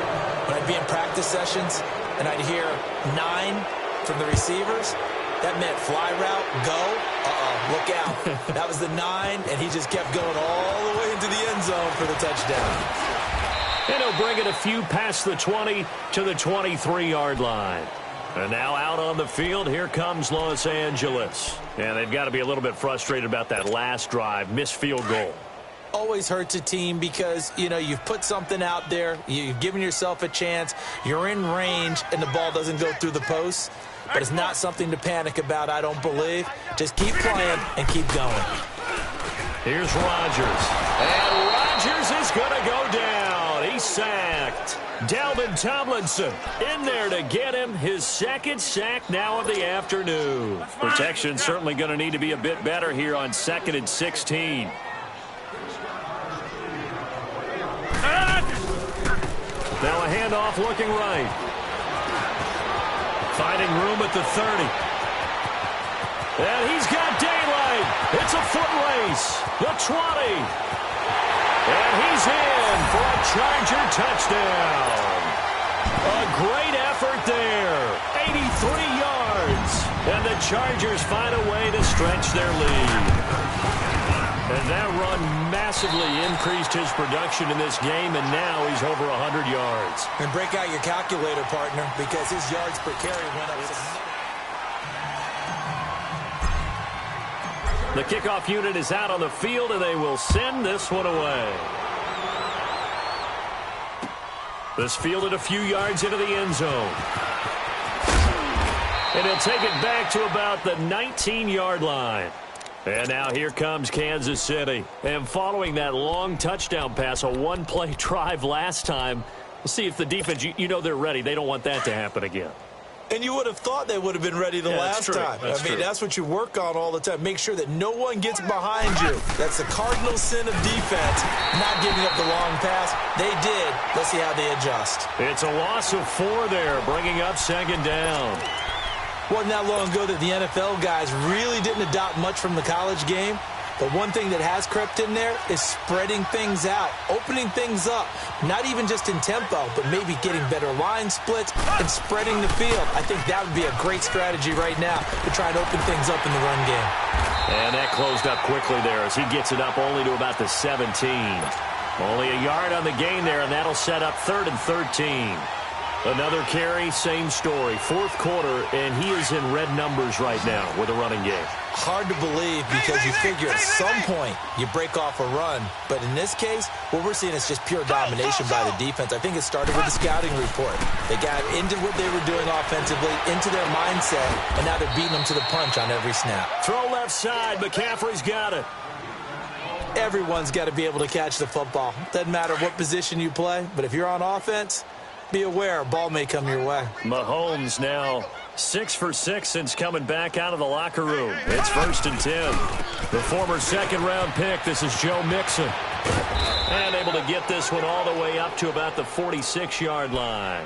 when I'd be in practice sessions and I'd hear 9 from the receivers, that meant fly route, go, look out. That was the 9, and he just kept going all the way into the end zone for the touchdown. And he'll bring it a few past the 20 to the 23-yard line. And now out on the field, here comes Los Angeles. And they've got to be a little bit frustrated about that last drive, missed field goal. Always hurts a team because, you know, you've put something out there, you've given yourself a chance, you're in range, and the ball doesn't go through the posts. But it's not something to panic about, I don't believe. Just keep playing and keep going. Here's Rodgers. And Rodgers is going to go down. He's sacked. Dalvin Tomlinson in there to get him. His 2nd sack now of the afternoon. Protection certainly going to need to be a bit better here on 2nd and 16. Now a handoff looking right. Finding room at the 30. And he's got daylight. It's a foot race. The 20. And he's in for a Charger touchdown. A great effort there. 83 yards. And the Chargers find a way to stretch their lead. And that run massively increased his production in this game, and now he's over 100 yards. And break out your calculator, partner, because his yards per carry went up. The kickoff unit is out on the field, and they will send this one away. This fielded a few yards into the end zone. And he'll take it back to about the 19-yard line. And now here comes Kansas City. And following that long touchdown pass, a 1-play drive last time, we'll see if the defense, you know they're ready. They don't want that to happen again. And you would have thought they would have been ready the last time. That's what you work on all the time. Make sure that no one gets behind you. That's the cardinal sin of defense, not giving up the long pass. They did. Let's see how they adjust. It's a loss of 4 there, bringing up 2nd down. Wasn't that long ago that the NFL guys really didn't adopt much from the college game. But one thing that has crept in there is spreading things out, opening things up, not even just in tempo, but maybe getting better line splits and spreading the field. I think that would be a great strategy right now to try and open things up in the run game. And that closed up quickly there as he gets it up only to about the 17. Only a yard on the gain there, and that'll set up 3rd and 13. Another carry, same story. Fourth quarter, and he is in red numbers right now with a running game. Hard to believe because you figure at some point you break off a run. But in this case, what we're seeing is just pure domination by the defense. I think it started with the scouting report. They got into what they were doing offensively, into their mindset, and now they're beating them to the punch on every snap. Throw left side. McCaffrey's got it. Everyone's got to be able to catch the football. Doesn't matter what position you play, but if you're on offense, be aware a ball may come your way. Mahomes now 6 for 6 since coming back out of the locker room. It's 1st and 10. The former second-round pick, this is Joe Mixon. And able to get this one all the way up to about the 46-yard line.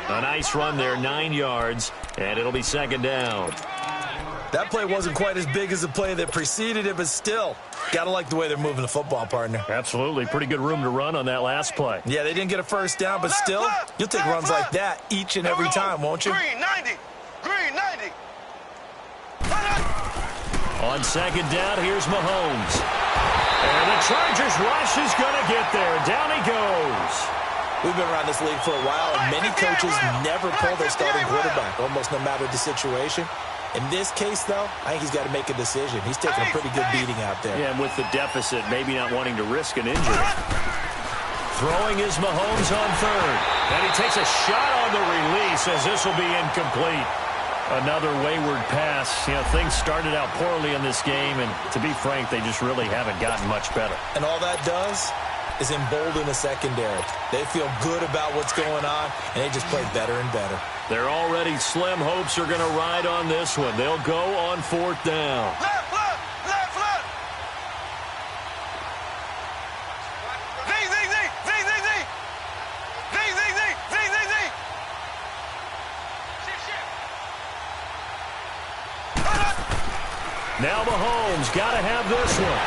A nice run there, 9 yards, and it'll be 2nd down. That play wasn't quite as big as the play that preceded it, but still, got to like the way they're moving the football, partner. Absolutely. Pretty good room to run on that last play. Yeah, they didn't get a first down, but still, you'll take runs like that each and every time, won't you? Green 90. Green 90. On 2nd down, here's Mahomes. And the Chargers rush is going to get there. Down he goes. We've been around this league for a while, and many coaches never pull their starting quarterback, almost no matter the situation. In this case, though, I think he's got to make a decision. He's taking a pretty good beating out there. Yeah, and with the deficit, maybe not wanting to risk an injury. Throwing is Mahomes on 3rd. And he takes a shot on the release as this will be incomplete. Another wayward pass. You know, things started out poorly in this game, and to be frank, they just really haven't gotten much better. And all that does is embolden the secondary. They feel good about what's going on, and they just play better and better. Their already slim hopes are going to ride on this one. They'll go on 4th down. Left, left, left, left. Zing, zing, zing, zing, zing, zing. Zing, zing, zing, zing, zing, zing. Now Mahomes got to have this one.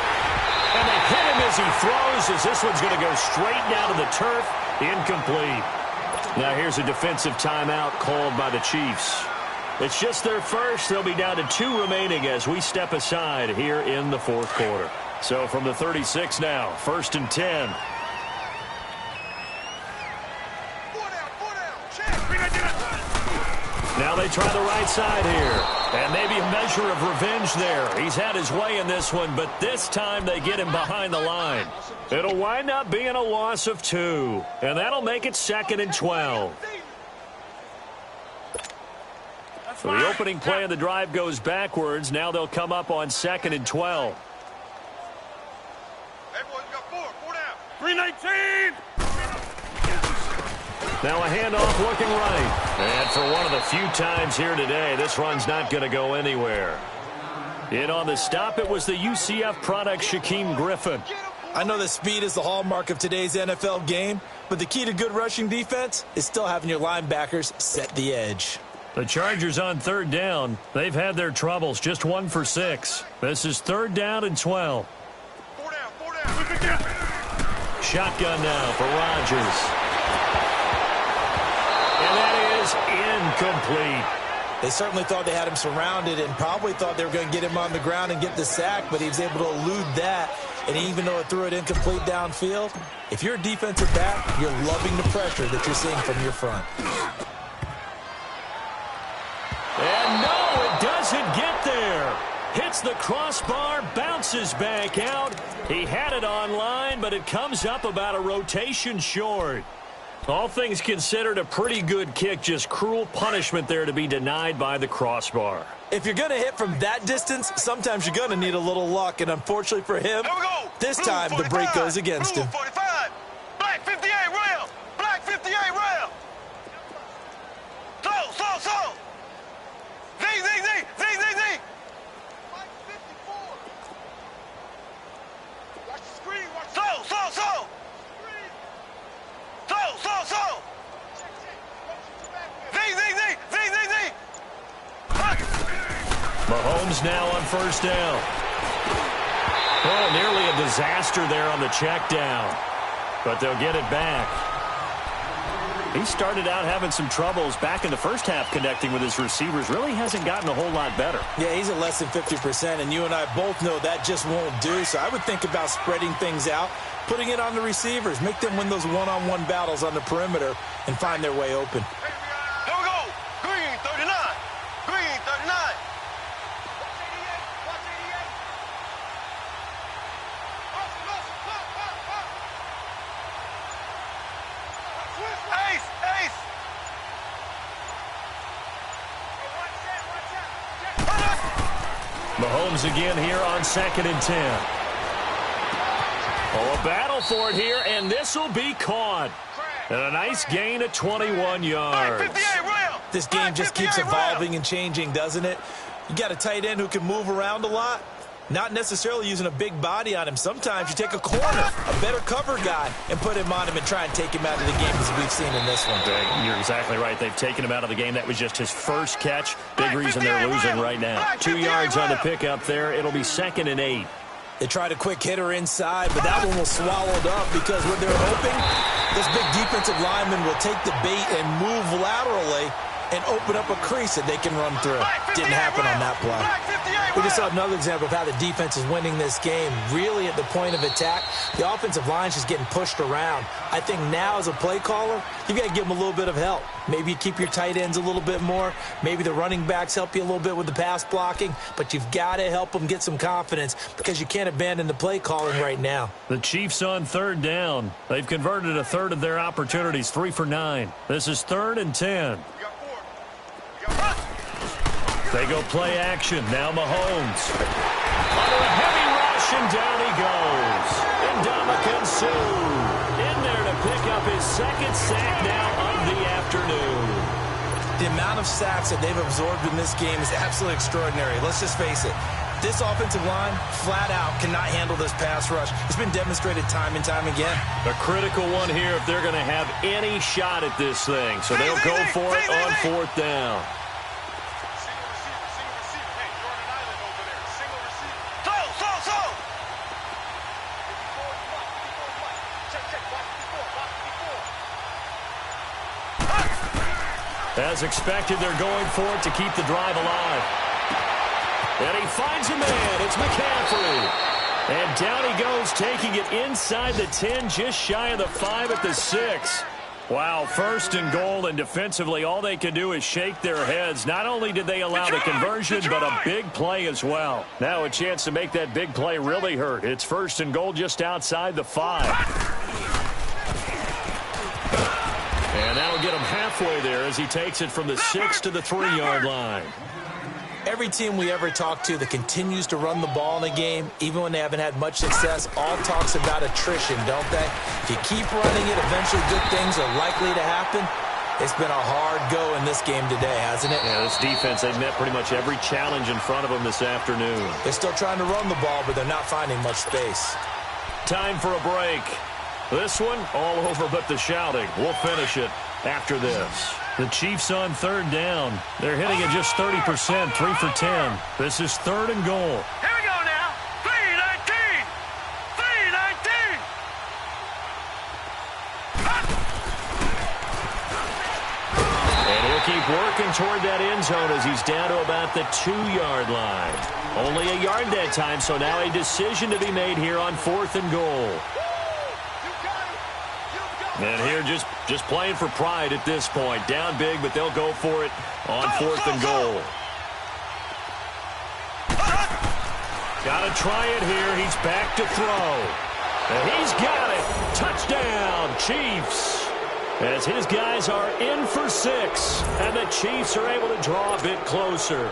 And they hit him as he throws, as this one's going to go straight down to the turf. Incomplete. Now here's a defensive timeout called by the Chiefs. It's just their first. They'll be down to 2 remaining as we step aside here in the 4th quarter. So from the 36 now, 1st and 10. Now they try the right side here. And maybe a measure of revenge there. He's had his way in this one, but this time they get him behind the line. It'll wind up being a loss of 2. And that'll make it 2nd and 12. So the opening play of the drive goes backwards. Now they'll come up on 2nd and 12. Everyone's got 4 down. 319. Now a handoff looking right. And for one of the few times here today, this run's not going to go anywhere. In on the stop, it was the UCF product, Shaquem Griffin. I know that speed is the hallmark of today's NFL game, but the key to good rushing defense is still having your linebackers set the edge. The Chargers on 3rd down. They've had their troubles, just 1 for 6. This is 3rd down and 12. 4 down. Shotgun now for Rodgers. And that is incomplete. They certainly thought they had him surrounded and probably thought they were going to get him on the ground and get the sack, but he was able to elude that. And even though it threw it incomplete downfield, if you're a defensive back, you're loving the pressure that you're seeing from your front. And no, it doesn't get there. Hits the crossbar, bounces back out. He had it on line, but it comes up about a rotation short. All things considered, a pretty good kick, just cruel punishment there to be denied by the crossbar. If you're going to hit from that distance, sometimes you're going to need a little luck, and unfortunately for him, this time the break goes against him. 45. Black 58 rail. Black 58 rail. Slow. Zing, zing, zing, zing, zing, zing. Black 54. Watch the screen, watch the screen. Slow. Zing, zing, zing, zing, zing, zing. Mahomes now on 1st down. Oh, nearly a disaster there on the check down. But they'll get it back. He started out having some troubles back in the first half connecting with his receivers. Really hasn't gotten a whole lot better. Yeah, he's at less than 50%, and you and I both know that just won't do. So I would think about spreading things out, putting it on the receivers. Make them win those one-on-one battles on the perimeter and find their way open. Here we go. Green 39. Green 39. Ace, ace. Mahomes again here on 2nd and 10. Oh, a battle for it here, and this will be caught. And a nice gain of 21 yards. 58 real. This game just keeps 58 real. evolving and changing, doesn't it? You got a tight end who can move around a lot. Not necessarily using a big body on him. Sometimes you take a corner, a better cover guy, and put him on him and try and take him out of the game, as we've seen in this one. You're exactly right. They've taken him out of the game. That was just his first catch. Big reason they're losing right now. 2 yards on the pickup there. It'll be 2nd and 8. They tried a quick hitter inside, but that one was swallowed up because what they're hoping, this big defensive lineman will take the bait and move laterally and open up a crease that they can run through. Didn't happen on that play. We just saw another example of how the defense is winning this game. Really at the point of attack, the offensive line's just getting pushed around. I think now as a play caller, you've got to give them a little bit of help. Maybe you keep your tight ends a little bit more. Maybe the running backs help you a little bit with the pass blocking. But you've got to help them get some confidence because you can't abandon the play calling right now. The Chiefs on 3rd down. They've converted a third of their opportunities, 3 for 9. This is 3rd and 10. They go play action. Now Mahomes. Under a heavy rush, and down he goes. And Ndamukong Suh in there to pick up his 2nd sack now of the afternoon. The amount of sacks that they've absorbed in this game is absolutely extraordinary. Let's just face it. This offensive line, flat out, cannot handle this pass rush. It's been demonstrated time and time again. A critical one here if they're going to have any shot at this thing. So they'll go for it on 4th down. As expected, they're going for it to keep the drive alive. And he finds a man. It's McCaffrey. And down he goes, taking it inside the 10, just shy of the 5 at the 6. Wow, 1st and goal, and defensively, all they can do is shake their heads. Not only did they allow the conversion, but a big play as well. Now a chance to make that big play really hurt. It's 1st and goal just outside the 5. And that'll get him halfway there as he takes it from the 6 to the 3-yard line. Every team we ever talk to that continues to run the ball in a game, even when they haven't had much success, all talks about attrition, don't they? If you keep running it, eventually good things are likely to happen. It's been a hard go in this game today, hasn't it? Yeah, this defense, they've met pretty much every challenge in front of them this afternoon. They're still trying to run the ball, but they're not finding much space. Time for a break. This one, all over but the shouting. We'll finish it after this. The Chiefs on 3rd down. They're hitting at just 30%, 3 for 10. This is 3rd and goal. Here we go now. 3-19. 3-19. And he'll keep working toward that end zone as he's down to about the 2-yard line. Only a yard that time, so now a decision to be made here on 4th and goal. And here just playing for pride at this point. Down big, but they'll go for it on 4th and goal. Got to try it here. He's back to throw. And he's got it. Touchdown, Chiefs. As his guys are in for 6. And the Chiefs are able to draw a bit closer.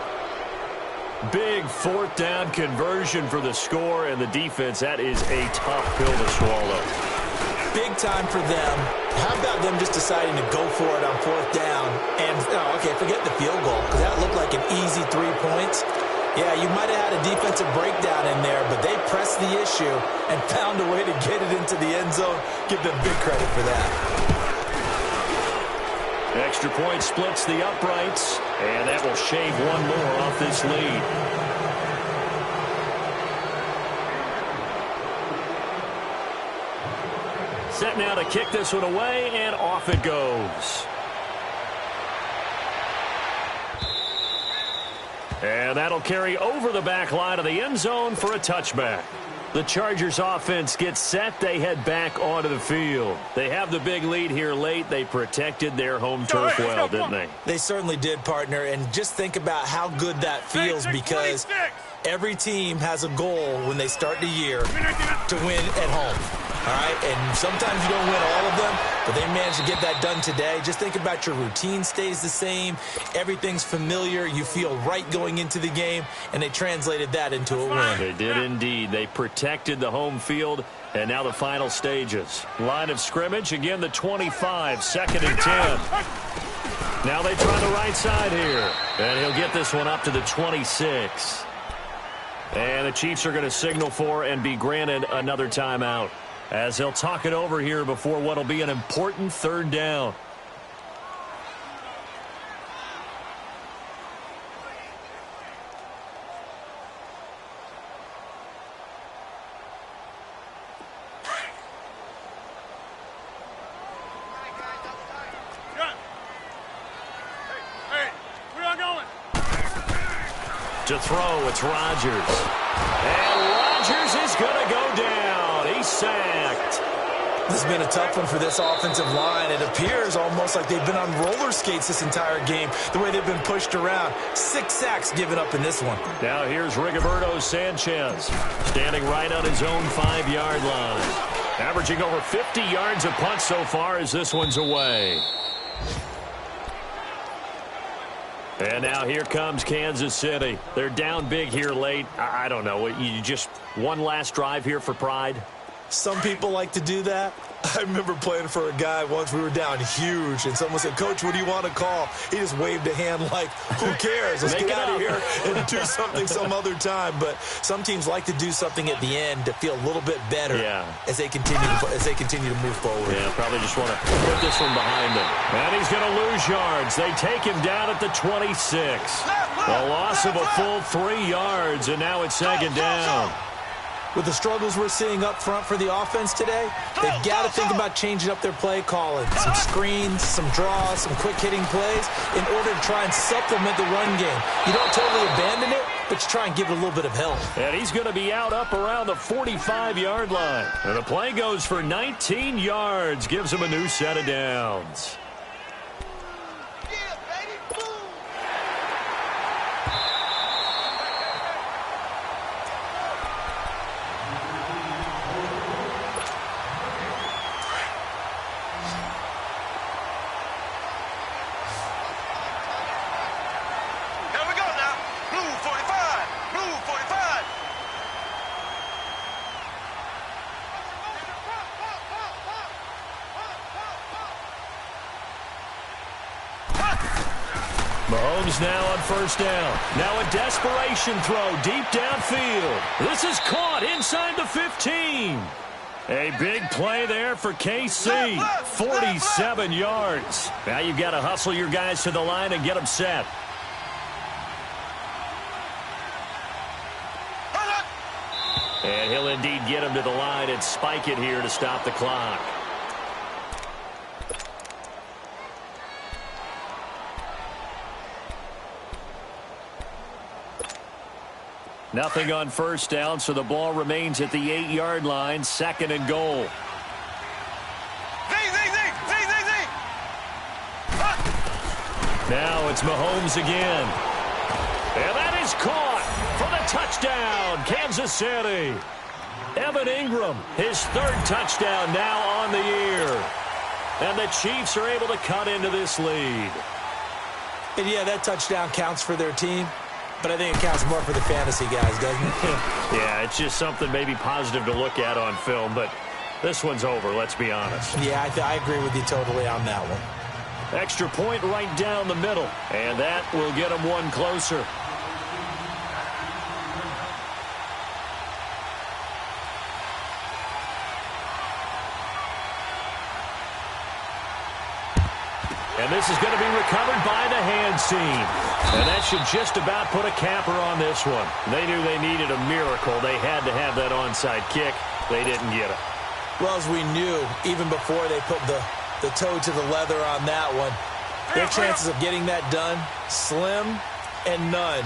Big 4th down conversion for the score. And the defense, that is a tough pill to swallow. Big time for them. How about them just deciding to go for it on 4th down? And, okay, forget the field goal, because that looked like an easy 3 points. Yeah, you might have had a defensive breakdown in there, but they pressed the issue and found a way to get it into the end zone. Give them big credit for that. Extra point splits the uprights, and that will shave one more off this lead. Set now to kick this one away, and off it goes. And that'll carry over the back line of the end zone for a touchback. The Chargers offense gets set. They head back onto the field. They have the big lead here late. They protected their home turf well, didn't they? They certainly did, partner. And just think about how good that feels because every team has a goal when they start the year to win at home. All right, and sometimes you don't win all of them, but they managed to get that done today. Just think about your routine stays the same. Everything's familiar. You feel right going into the game, and they translated that into a win. They did indeed. They protected the home field, and now the final stages. Line of scrimmage, again the 25, 2nd and 10. Now they try the right side here, and he'll get this one up to the 26. And the Chiefs are going to signal for and be granted another timeout, as they'll talk it over here before what will be an important 3rd down. Hey, where y'all going? To throw, it's Rodgers. And Rodgers is going to go down. He's sacked. This has been a tough one for this offensive line. It appears almost like they've been on roller skates this entire game, the way they've been pushed around. 6 sacks given up in this one. Now here's Rigoberto Sanchez, standing right on his own 5-yard line. Averaging over 50 yards a punt so far as this one's away. And now here comes Kansas City. They're down big here late. I don't know. You just one last drive here for pride? Some people like to do that. I remember playing for a guy once. We were down huge, and someone said, "Coach, what do you want to call?" He just waved a hand like, who cares? Let's get out of here and do something some other time. But some teams like to do something at the end to feel a little bit better as they continue to move forward. Yeah, probably just want to put this one behind them. And he's going to lose yards. They take him down at the 26. A loss of a full 3 yards, and now it's 2nd down. With the struggles we're seeing up front for the offense today, they've got to think about changing up their play calling. Some screens, some draws, some quick-hitting plays in order to try and supplement the run game. You don't totally abandon it, but you try and give it a little bit of help. And he's going to be out up around the 45-yard line. And the play goes for 19 yards, gives him a new set of downs. Mahomes now on 1st down. Now a desperation throw deep downfield. This is caught inside the 15. A big play there for KC. 47 yards. Now you've got to hustle your guys to the line and get them set. And he'll indeed get him to the line and spike it here to stop the clock. Nothing on 1st down, so the ball remains at the 8-yard line. 2nd and goal. Now it's Mahomes again. And that is caught for the touchdown, Kansas City. Evan Ingram, his 3rd touchdown now on the year. And the Chiefs are able to cut into this lead. And yeah, that touchdown counts for their team. But I think it counts more for the fantasy guys, doesn't it? Yeah, it's just something maybe positive to look at on film, but this one's over, let's be honest. Yeah, I agree with you totally on that one. Extra point right down the middle, and that will get them one closer. And this is going to be recovered by the hands team. And that should just about put a capper on this one. They knew they needed a miracle. They had to have that onside kick. They didn't get it. Well, as we knew, even before they put the toe to the leather on that one, their chances of getting that done, slim and none.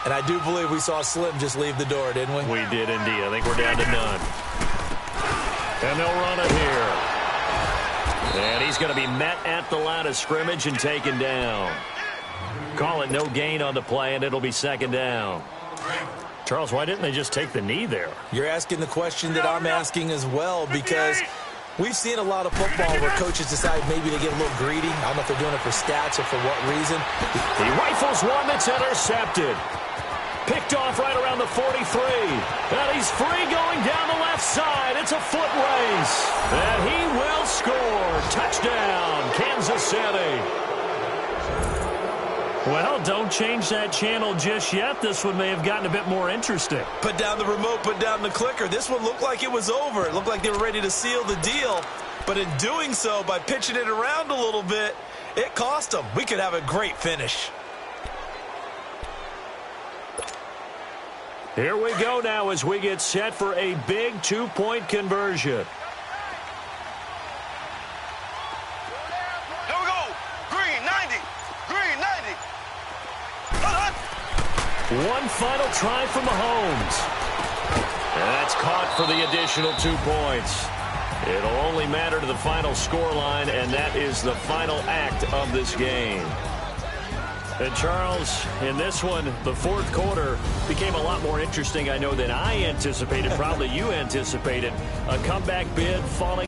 And I do believe we saw Slim just leave the door, didn't we? We did indeed. I think we're down to none. And they'll run it here. And he's going to be met at the line of scrimmage and taken down. Call it no gain on the play, and it'll be second down. Charles, why didn't they just take the knee there? You're asking the question that I'm asking as well, because we've seen a lot of football where coaches decide maybe they get a little greedy. I don't know if they're doing it for stats or for what reason. He rifles one that's intercepted. Picked off right around the 43. And he's free going down the left side. It's a foot race. And he will score. Touchdown, Kansas City. Well, don't change that channel just yet. This one may have gotten a bit more interesting. Put down the remote, put down the clicker. This one looked like it was over. It looked like they were ready to seal the deal. But in doing so, by pitching it around a little bit, it cost them. We could have a great finish. Here we go now as we get set for a big two-point conversion. Here we go. Green 90. Green 90. One final try from Mahomes. And that's caught for the additional 2 points. It'll only matter to the final scoreline, and that is the final act of this game. And Charles, in this one, the fourth quarter became a lot more interesting, I know, than I anticipated. Probably you anticipated. A comeback bid falling